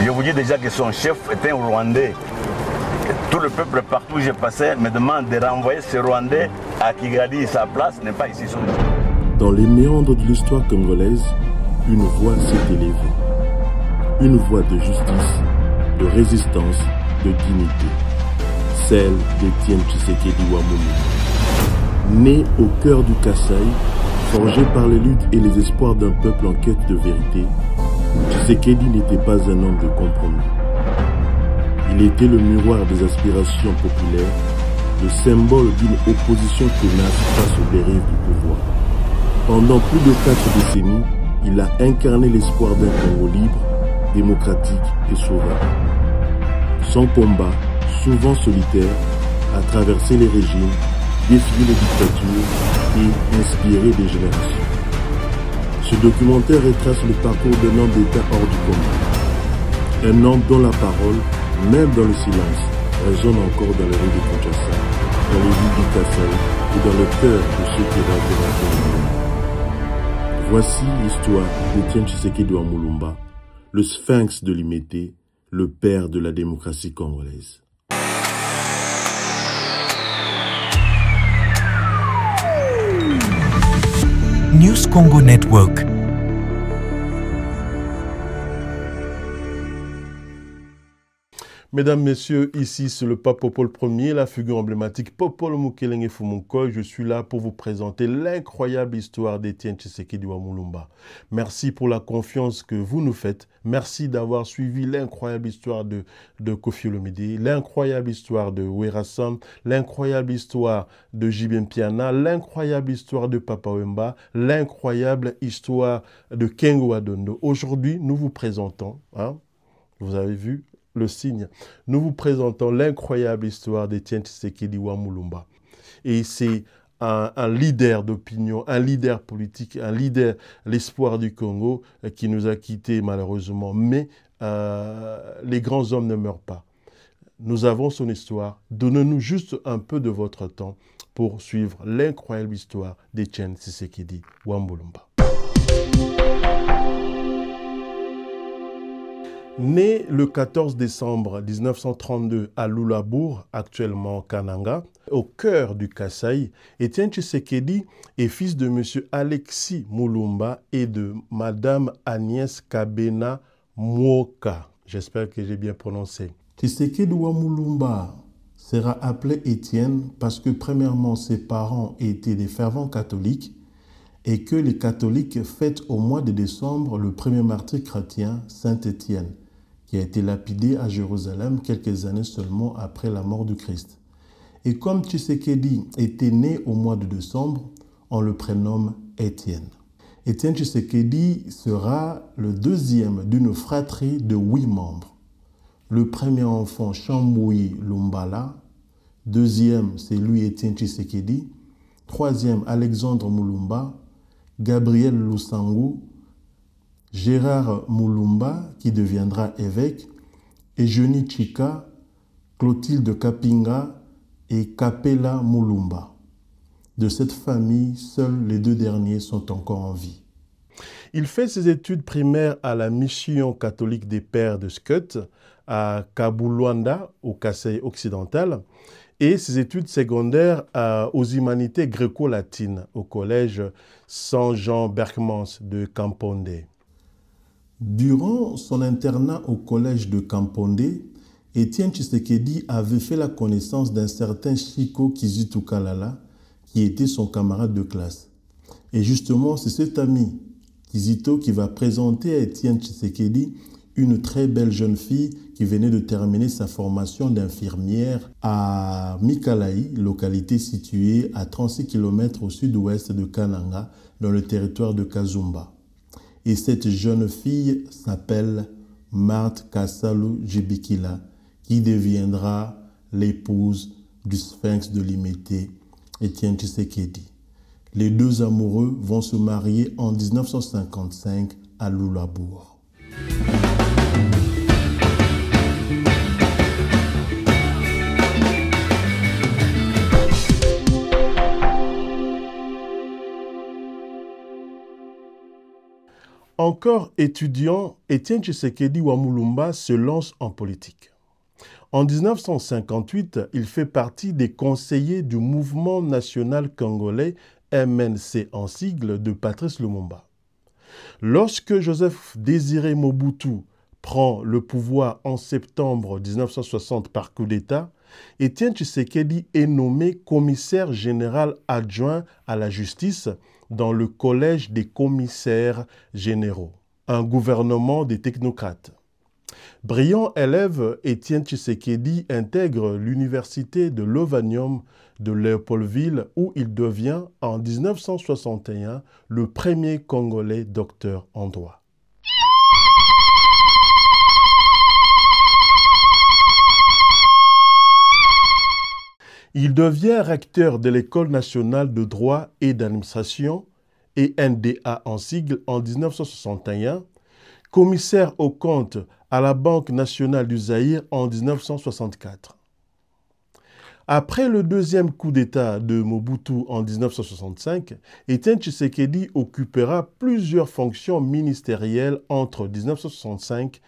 Je vous dis déjà que son chef était un Rwandais. Tout le peuple partout où j'ai passé me demande de renvoyer ce Rwandais à Kigali. Sa place n'est pas ici. Dans les méandres de l'histoire congolaise, une voix s'est élevée. Une voix de justice, de résistance, de dignité. Celle d'Étienne Tshisekedi Wamulu. Né au cœur du Kasaï, forgé par les luttes et les espoirs d'un peuple en quête de vérité, Tshisekedi n'était pas un homme de compromis. Il était le miroir des aspirations populaires, le symbole d'une opposition tenace face aux dérives du pouvoir. Pendant plus de 4 décennies, il a incarné l'espoir d'un Congo libre, démocratique et sauvage. Son combat, souvent solitaire, a traversé les régimes, défié les dictatures et inspiré des générations. Ce documentaire retrace le parcours d'un homme d'État hors du commun. Un homme dont la parole, même dans le silence, résonne encore dans les rues de Kinshasa, dans les villes du Kasaï et dans le cœur de ceux qui rêvent de la Congo. Voici l'histoire d'Étienne Tshisekedi Wamulumba, le sphinx de l'Imété, le père de la démocratie congolaise. News Congo Network. Mesdames, Messieurs, ici c'est le pape Paul Ier, la figure emblématique Popol Mukelenge Fumunkoy. Je suis là pour vous présenter l'incroyable histoire d'Étienne Tshisekedi Wamulumba. Merci pour la confiance que vous nous faites. Merci d'avoir suivi l'incroyable histoire de Koffi Olomide, l'incroyable histoire de Werassam, l'incroyable histoire de Jibem Piana, l'incroyable histoire de Papa Wemba, l'incroyable histoire de Kengo Adondo. Aujourd'hui, nous vous présentons, vous avez vu, le signe. Nous vous présentons l'incroyable histoire d'Étienne Tshisekedi Wamulumba. Et c'est un leader d'opinion, un leader politique, un leader, l'espoir du Congo, qui nous a quittés malheureusement. Mais les grands hommes ne meurent pas. Nous avons son histoire. Donnez-nous juste un peu de votre temps pour suivre l'incroyable histoire d'Étienne Tshisekedi Wamulumba. Né le 14 décembre 1932 à Lulabour, actuellement Kananga, au cœur du Kasaï, Étienne Tshisekedi est fils de M. Alexis Mulumba et de Mme Agnès Kabena Mwoka. J'espère que j'ai bien prononcé. Tshisekedi Wamulumba sera appelé Étienne parce que premièrement ses parents étaient des fervents catholiques et que les catholiques fêtent au mois de décembre le premier martyr chrétien, Saint Étienne, qui a été lapidé à Jérusalem quelques années seulement après la mort du Christ. Et comme Tshisekedi était né au mois de décembre, on le prénomme Étienne. Étienne Tshisekedi sera le deuxième d'une fratrie de 8 membres. Le premier enfant, Chamboui Lumbala. Deuxième, c'est lui, Étienne Tshisekedi. Troisième, Alexandre Mulumba. Gabriel Lusangu. Gérard Mulumba, qui deviendra évêque, Eugénie Chika, Clotilde Kapinga et Kapela Mulumba. De cette famille, seuls les 2 derniers sont encore en vie. Il fait ses études primaires à la mission catholique des Pères de Skut, à Kabulwanda, au Kasaï occidental, et ses études secondaires aux humanités gréco-latines, au collège Saint-Jean Berkmans de Kampondé. Durant son internat au collège de Kampondé, Étienne Tshisekedi avait fait la connaissance d'un certain Chiko Kizito-Kalala, qui était son camarade de classe. Et justement, c'est cet ami, Kizito, qui va présenter à Étienne Tshisekedi une très belle jeune fille qui venait de terminer sa formation d'infirmière à Mikalaï, localité située à 36 km au sud-ouest de Kananga, dans le territoire de Kazumba. Et cette jeune fille s'appelle Marthe Kassalu Djibikila, qui deviendra l'épouse du sphinx de l'Imété, Étienne Tshisekedi. Les 2 amoureux vont se marier en 1955 à Lulabour. Encore étudiant, Étienne Tshisekedi Wamulumba se lance en politique. En 1958, il fait partie des conseillers du mouvement national congolais MNC en sigle de Patrice Lumumba. Lorsque Joseph Désiré Mobutu prend le pouvoir en septembre 1960 par coup d'État, Étienne Tshisekedi est nommé commissaire général adjoint à la justice dans le collège des commissaires généraux, un gouvernement des technocrates. Brillant élève, Étienne Tshisekedi intègre l'université de Lovanium de Léopoldville où il devient en 1961 le premier Congolais docteur en droit. Il devient recteur de l'École nationale de droit et d'administration, ENDA en sigle, en 1961, commissaire aux comptes à la Banque nationale du Zaïre en 1964. Après le deuxième coup d'État de Mobutu en 1965, Étienne Tshisekedi occupera plusieurs fonctions ministérielles entre 1965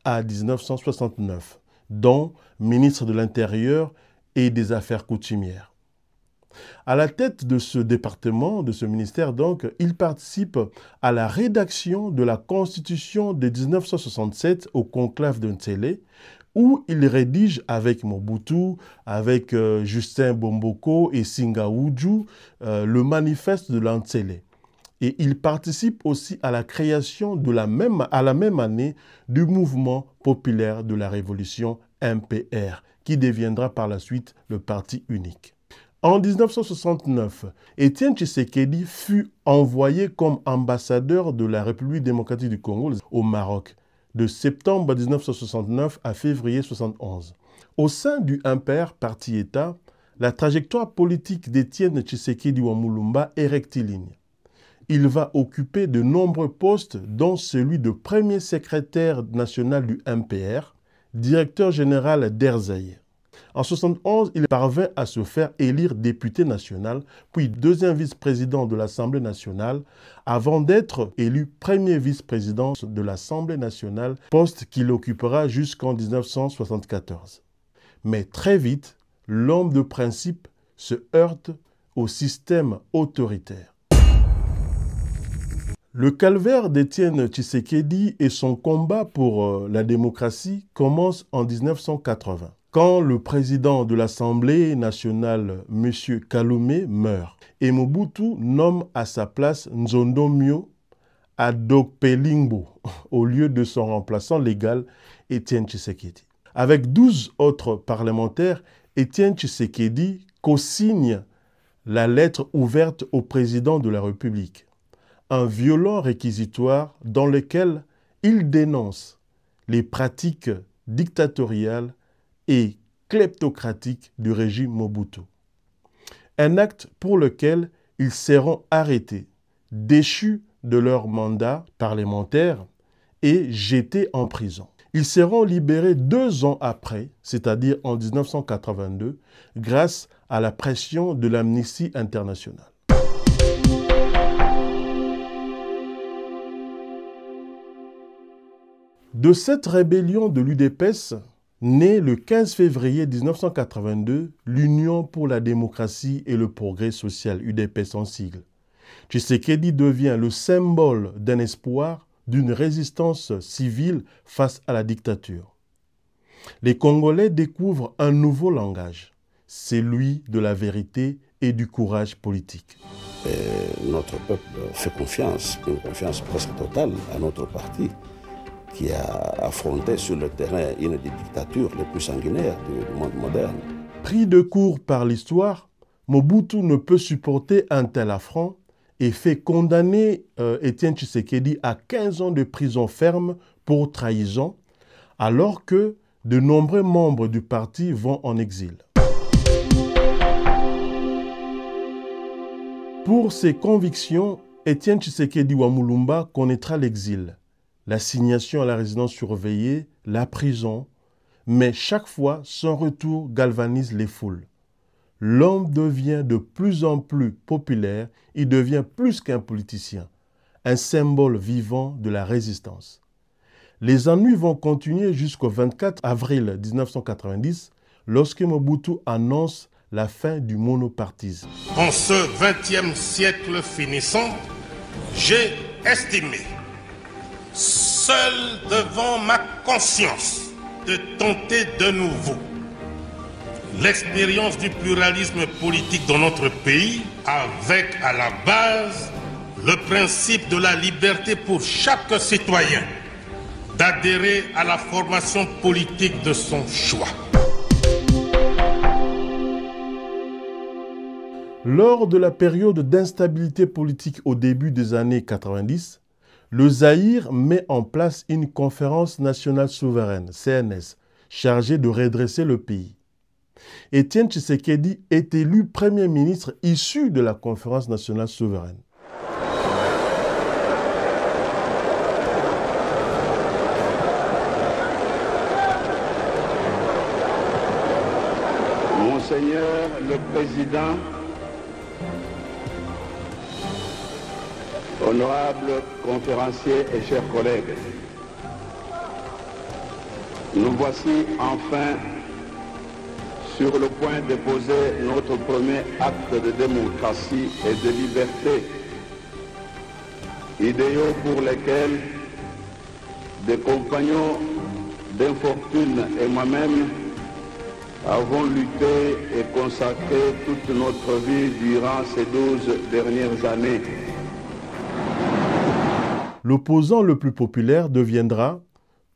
à 1969, dont ministre de l'Intérieur et des Affaires coutumières. À la tête de ce département, de ce ministère donc, il participe à la rédaction de la Constitution de 1967 au conclave de Ntsélé, où il rédige avec Mobutu, avec Justin Bomboko et Singa Oudjou, le manifeste de l'Antsélé. Et il participe aussi à la création à la même année du mouvement populaire de la Révolution MPR, qui deviendra par la suite le parti unique. En 1969, Étienne Tshisekedi fut envoyé comme ambassadeur de la République démocratique du Congo au Maroc, de septembre 1969 à février 1971. Au sein du MPR, parti-État, la trajectoire politique d'Étienne Tshisekedi Wamulumba est rectiligne. Il va occuper de nombreux postes, dont celui de premier secrétaire national du MPR, directeur général d'Air-Zaïre. En 1971, il parvint à se faire élire député national, puis deuxième vice-président de l'Assemblée nationale, avant d'être élu premier vice-président de l'Assemblée nationale, poste qu'il occupera jusqu'en 1974. Mais très vite, l'homme de principe se heurte au système autoritaire. Le calvaire d'Étienne Tshisekedi et son combat pour la démocratie commence en 1980, quand le président de l'Assemblée nationale, M. Kaloumé, meurt, et Mobutu nomme à sa place Nzondomio Adokpelingbo, au lieu de son remplaçant légal, Étienne Tshisekedi. Avec 12 autres parlementaires, Étienne Tshisekedi co-signe la lettre ouverte au président de la République, un violent réquisitoire dans lequel il dénonce les pratiques dictatoriales et kleptocratiques du régime Mobutu. Un acte pour lequel ils seront arrêtés, déchus de leur mandat parlementaire et jetés en prison. Ils seront libérés 2 ans après, c'est-à-dire en 1982, grâce à la pression de l'Amnesty International. De cette rébellion de l'UDPS, naît le 15 février 1982 l'Union pour la démocratie et le progrès social, UDPS en sigle. Tshisekedi devient le symbole d'un espoir, d'une résistance civile face à la dictature. Les Congolais découvrent un nouveau langage, celui de la vérité et du courage politique. Notre peuple fait confiance, une confiance presque totale à notre parti, qui a affronté sur le terrain une des dictatures les plus sanguinaires du monde moderne. Pris de court par l'histoire, Mobutu ne peut supporter un tel affront et fait condamner Étienne Tshisekedi à 15 ans de prison ferme pour trahison, alors que de nombreux membres du parti vont en exil. Pour ses convictions, Étienne Tshisekedi Wamulumba connaîtra l'exil, l'assignation à la résidence surveillée, la prison, mais chaque fois, son retour galvanise les foules. L'homme devient de plus en plus populaire, il devient plus qu'un politicien, un symbole vivant de la résistance. Les ennuis vont continuer jusqu'au 24 avril 1990, lorsque Mobutu annonce la fin du monopartisme. En ce 20e siècle finissant, j'ai estimé, seul devant ma conscience, de tenter de nouveau l'expérience du pluralisme politique dans notre pays, avec à la base le principe de la liberté pour chaque citoyen d'adhérer à la formation politique de son choix. Lors de la période d'instabilité politique au début des années 90, le Zaïre met en place une conférence nationale souveraine, CNS, chargée de redresser le pays. Étienne Tshisekedi est élu Premier ministre issu de la conférence nationale souveraine. Monseigneur le Président, honorables conférenciers et chers collègues, nous voici enfin sur le point de poser notre premier acte de démocratie et de liberté, idéaux pour lesquels des compagnons d'infortune et moi-même avons lutté et consacré toute notre vie durant ces 12 dernières années. L'opposant le plus populaire deviendra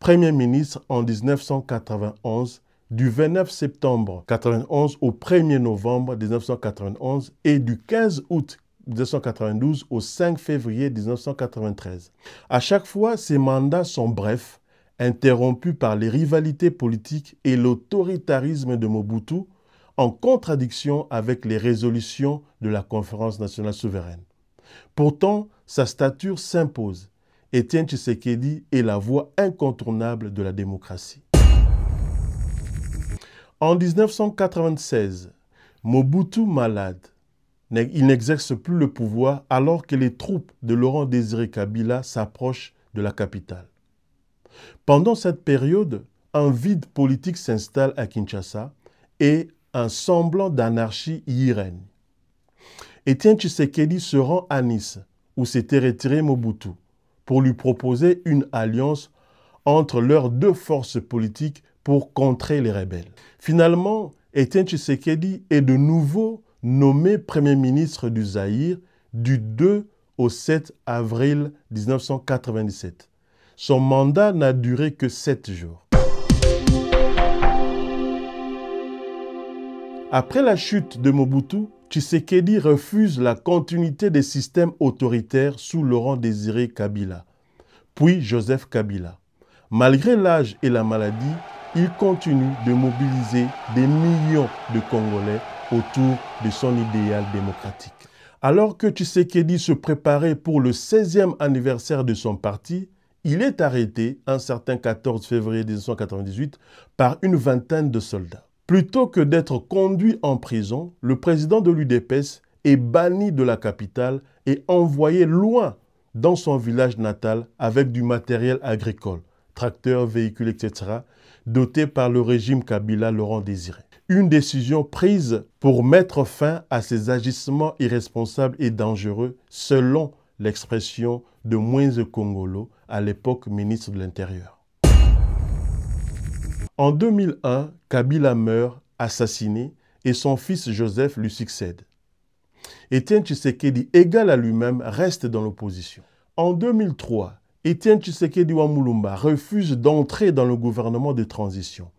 Premier ministre en 1991, du 29 septembre 1991 au 1er novembre 1991 et du 15 août 1992 au 5 février 1993. À chaque fois, ces mandats sont brefs, interrompus par les rivalités politiques et l'autoritarisme de Mobutu, en contradiction avec les résolutions de la Conférence nationale souveraine. Pourtant, sa stature s'impose. Étienne Tshisekedi est la voix incontournable de la démocratie. En 1996, Mobutu malade, il n'exerce plus le pouvoir alors que les troupes de Laurent-Désiré Kabila s'approchent de la capitale. Pendant cette période, un vide politique s'installe à Kinshasa et un semblant d'anarchie y règne. Étienne Tshisekedi se rend à Nice, où s'était retiré Mobutu, pour lui proposer une alliance entre leurs deux forces politiques pour contrer les rebelles. Finalement, Étienne Tshisekedi est de nouveau nommé Premier ministre du Zaïre du 2 au 7 avril 1997. Son mandat n'a duré que 7 jours. Après la chute de Mobutu, Tshisekedi refuse la continuité des systèmes autoritaires sous Laurent-Désiré Kabila, puis Joseph Kabila. Malgré l'âge et la maladie, il continue de mobiliser des millions de Congolais autour de son idéal démocratique. Alors que Tshisekedi se préparait pour le 16e anniversaire de son parti, il est arrêté un certain 14 février 1998 par une vingtaine de soldats. Plutôt que d'être conduit en prison, le président de l'UDPS est banni de la capitale et envoyé loin dans son village natal avec du matériel agricole, tracteurs, véhicules, etc., doté par le régime Kabila Laurent-Désiré. Une décision prise pour mettre fin à ces agissements irresponsables et dangereux, selon l'expression de Moïse Kongolo, à l'époque ministre de l'Intérieur. En 2001, Kabila meurt, assassiné, et son fils Joseph lui succède. Étienne Tshisekedi, égal à lui-même, reste dans l'opposition. En 2003, Étienne Tshisekedi Wamulumba refuse d'entrer dans le gouvernement de transition.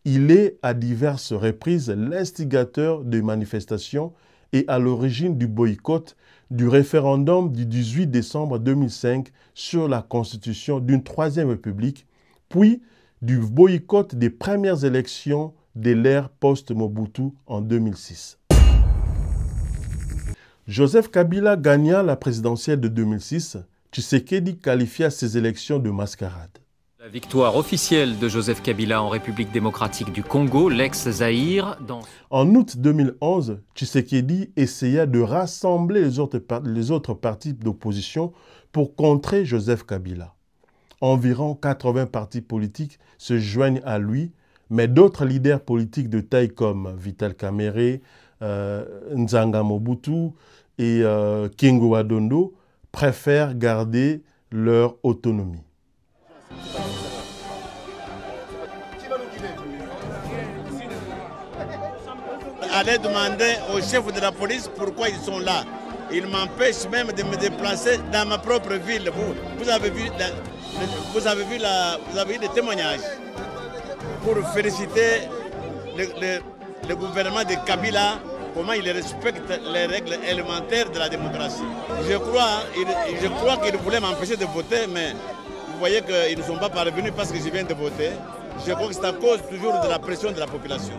Il est à diverses reprises l'instigateur des manifestations et à l'origine du boycott du référendum du 18 décembre 2005 sur la constitution d'une troisième république, puis du boycott des premières élections de l'ère post-Mobutu en 2006. Joseph Kabila gagna la présidentielle de 2006. Tshisekedi qualifia ces élections de mascarade. La victoire officielle de Joseph Kabila en République démocratique du Congo, l'ex-Zaïre, dans... En août 2011, Tshisekedi essaya de rassembler les autres partis d'opposition pour contrer Joseph Kabila. Environ 80 partis politiques se joignent à lui, mais d'autres leaders politiques de taille comme Vital Kamerhe, Nzanga Mobutu et Kingu Adondo préfèrent garder leur autonomie. Allez demander au chef de la police pourquoi ils sont là. Ils m'empêchent même de me déplacer dans ma propre ville. Vous avez vu des témoignages pour féliciter le gouvernement de Kabila, comment il respecte les règles élémentaires de la démocratie. Je crois qu'ils voulaient m'empêcher de voter, mais vous voyez qu'ils ne sont pas parvenus parce que je viens de voter. Je crois que c'est à cause toujours de la pression de la population.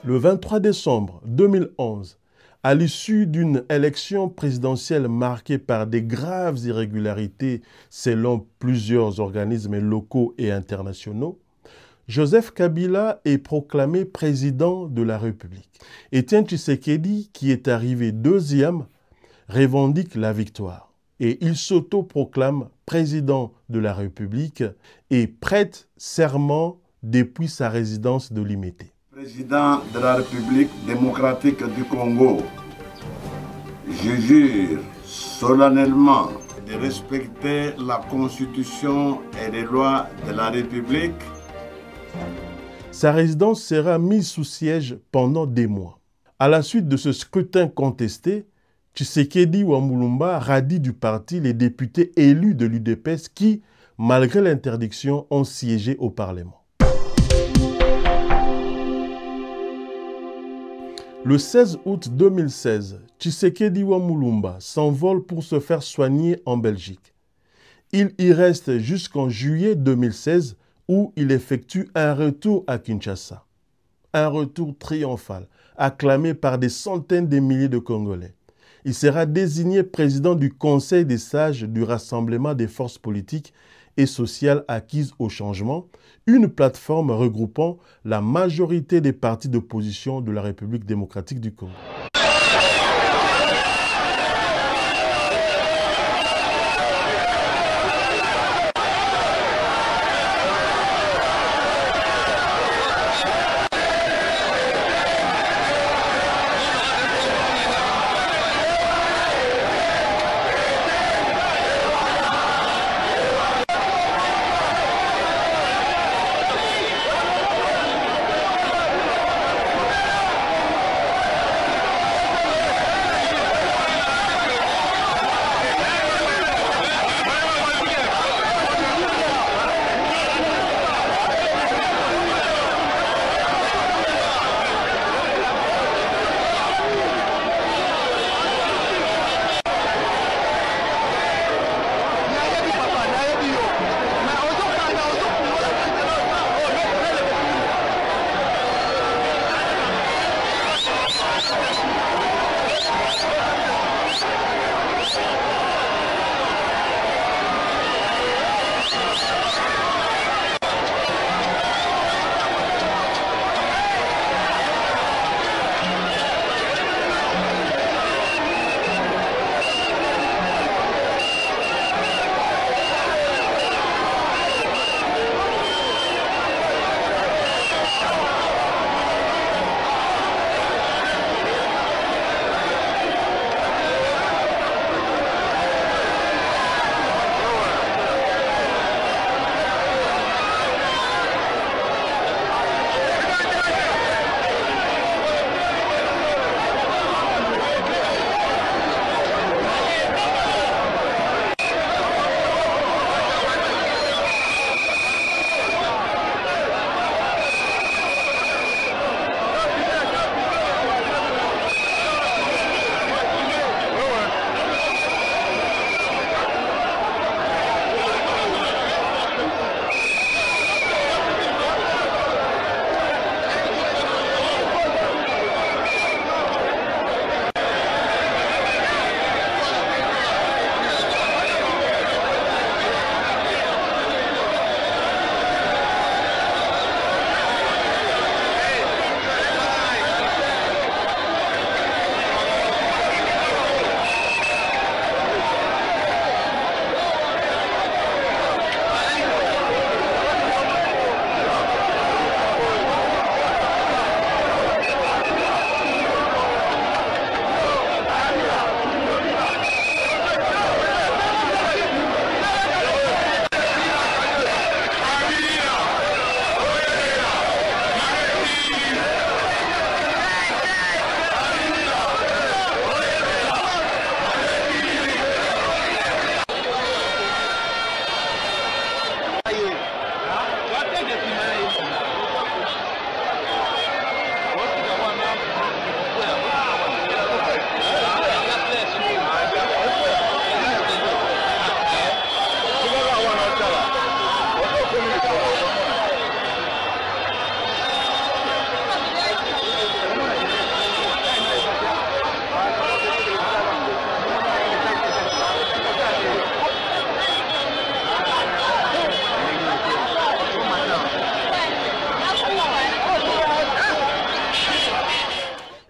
Le 23 décembre 2011, à l'issue d'une élection présidentielle marquée par des graves irrégularités selon plusieurs organismes locaux et internationaux, Joseph Kabila est proclamé président de la République. Étienne Tshisekedi, qui est arrivé deuxième, revendique la victoire et il s'auto-proclame président de la République et prête serment depuis sa résidence de Limete. Président de la République démocratique du Congo, je jure solennellement de respecter la Constitution et les lois de la République. Sa résidence sera mise sous siège pendant des mois. À la suite de ce scrutin contesté, Tshisekedi Wamulumba radie du parti les députés élus de l'UDPS qui, malgré l'interdiction, ont siégé au Parlement. Le 16 août 2016, Tshisekedi Wamulumba s'envole pour se faire soigner en Belgique. Il y reste jusqu'en juillet 2016 où il effectue un retour à Kinshasa. Un retour triomphal, acclamé par des centaines de milliers de Congolais. Il sera désigné président du Conseil des sages du Rassemblement des forces politiques et sociales acquises au changement, une plateforme regroupant la majorité des partis d'opposition de la République démocratique du Congo.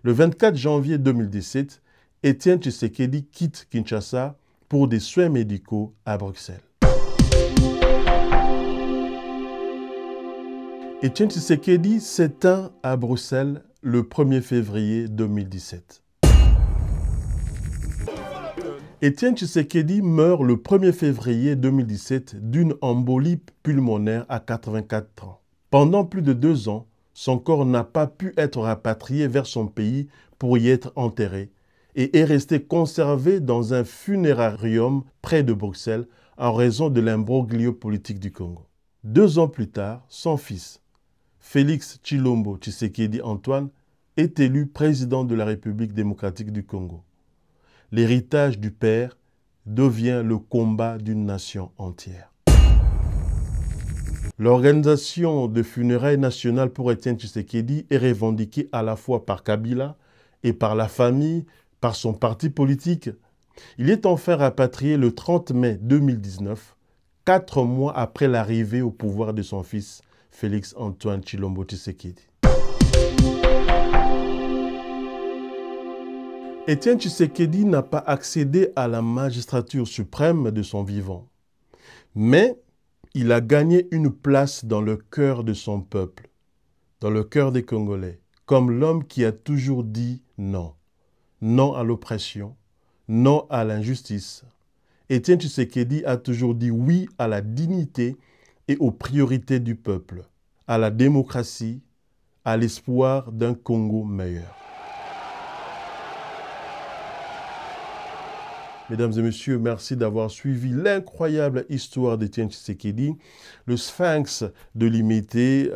Le 24 janvier 2017, Étienne Tshisekedi quitte Kinshasa pour des soins médicaux à Bruxelles. Étienne Tshisekedi s'éteint à Bruxelles le 1er février 2017. Étienne Tshisekedi meurt le 1er février 2017 d'une embolie pulmonaire à 84 ans. Pendant plus de 2 ans, son corps n'a pas pu être rapatrié vers son pays pour y être enterré et est resté conservé dans un funérarium près de Bruxelles en raison de l'imbroglio politique du Congo. 2 ans plus tard, son fils, Félix Tshilombo Tshisekedi Antoine, est élu président de la République démocratique du Congo. L'héritage du père devient le combat d'une nation entière. L'organisation de funérailles nationales pour Étienne Tshisekedi est revendiquée à la fois par Kabila et par la famille, par son parti politique. Il est enfin rapatrié le 30 mai 2019, 4 mois après l'arrivée au pouvoir de son fils, Félix Antoine Tshilombo Tshisekedi. Étienne Tshisekedi n'a pas accédé à la magistrature suprême de son vivant, mais il a gagné une place dans le cœur de son peuple, dans le cœur des Congolais, comme l'homme qui a toujours dit non. Non à l'oppression, non à l'injustice. Étienne Tshisekedi a toujours dit oui à la dignité et aux priorités du peuple, à la démocratie, à l'espoir d'un Congo meilleur. Mesdames et messieurs, merci d'avoir suivi l'incroyable histoire d'Étienne Tshisekedi, le sphinx de l'Imité,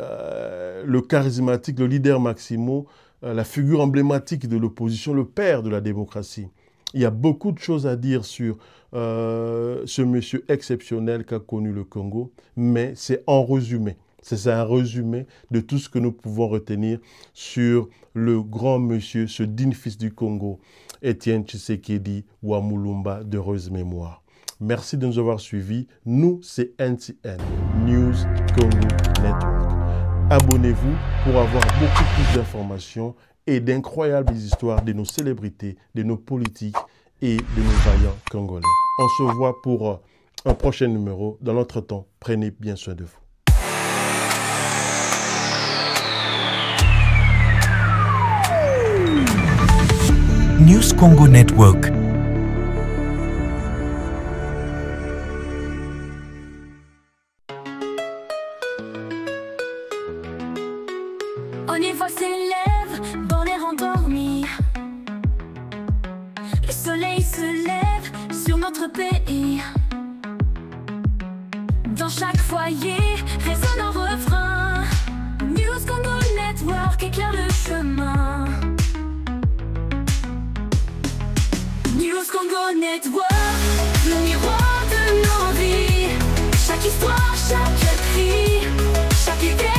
le charismatique, le leader Maximo, la figure emblématique de l'opposition, le père de la démocratie. Il y a beaucoup de choses à dire sur ce monsieur exceptionnel qu'a connu le Congo, mais c'est en résumé. C'est un résumé de tout ce que nous pouvons retenir sur le grand monsieur, ce digne fils du Congo, Étienne Tshisekedi Wamulumba, d'heureuse mémoire. Merci de nous avoir suivis. Nous, c'est NCN, News Congo Network. Abonnez-vous pour avoir beaucoup plus d'informations et d'incroyables histoires de nos célébrités, de nos politiques et de nos vaillants congolais. On se voit pour un prochain numéro. Dans l'entretemps, prenez bien soin de vous. News Congo Network. Au niveau s'élève dans l'air endormi. Le soleil se lève sur notre pays. Dans chaque foyer résonne un refrain. News Congo Network éclaire le chemin. News Congo Network, le miroir de nos vies. Chaque histoire, chaque cri, chaque idée.